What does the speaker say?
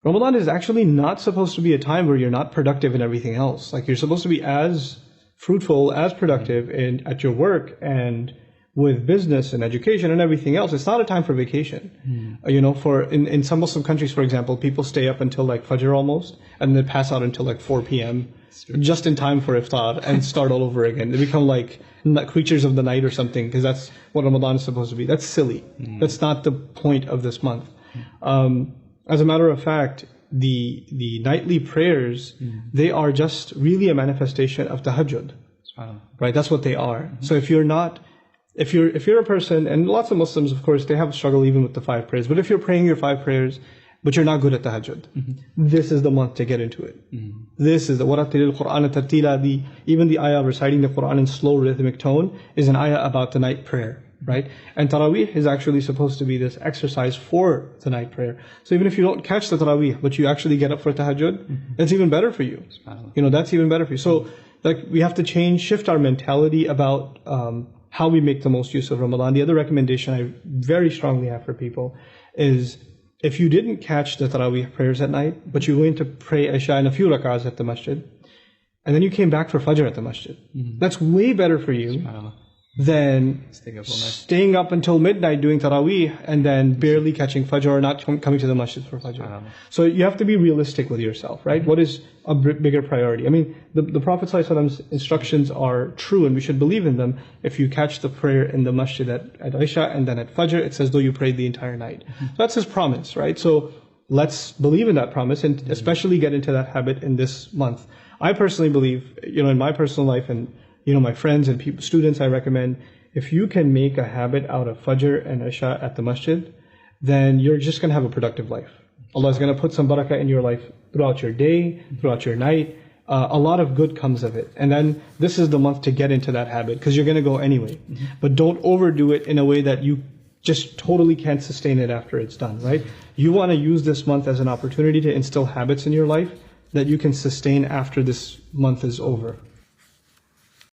Ramadan is actually not supposed to be a time where you're not productive in everything else. Like, you're supposed to be as fruitful, as productive at your work and with business and education and everything else. It's not a time for vacation. You know, in some Muslim countries, for example, people stay up until like Fajr almost, and then pass out until like 4 p.m. just in time for iftar and start all over again. They become like creatures of the night or something, because that's what Ramadan is supposed to be. That's silly. That's not the point of this month. As a matter of fact, the nightly prayers, they are just really a manifestation of tahajjud. Right? That's what they are. So if you're a person, and lots of Muslims, of course, they have struggle even with the 5 prayers, but if you're praying your 5 prayers, but you're not good at tahajjud, this is the month to get into it. This is the وَرَتِّلِ الْقُرْآنَ تَرْتِيلًا. Even the ayah reciting the Qur'an in slow rhythmic tone is an ayah about the night prayer, right? And Taraweeh is actually supposed to be this exercise for the night prayer. So even if you don't catch the Taraweeh, but you actually get up for tahajjud, that's even better for you. You know, that's even better for you. So like, we have to shift our mentality about how we make the most use of Ramadan. The other recommendation I very strongly have for people is, if you didn't catch the Taraweeh prayers at night, but you went to pray Isha and a few rak'ahs at the masjid, and then you came back for Fajr at the masjid, that's way better for you than staying up until midnight doing Taraweeh and then barely catching Fajr or not coming to the masjid for Fajr. So you have to be realistic with yourself, right? What is a bigger priority? I mean, the Prophet ﷺ's instructions are true and we should believe in them. If you catch the prayer in the masjid at Isha and then at Fajr, it's as though you prayed the entire night. So that's His promise, right? So let's believe in that promise and especially get into that habit in this month. I personally believe, you know, in my personal life and my friends and students, I recommend, if you can make a habit out of Fajr and Isha at the masjid, then you're just going to have a productive life. Allah is going to put some barakah in your life throughout your day, throughout your night. A lot of good comes of it. And then this is the month to get into that habit, because you're going to go anyway. But don't overdo it in a way that you just totally can't sustain it after it's done, right? You want to use this month as an opportunity to instill habits in your life that you can sustain after this month is over.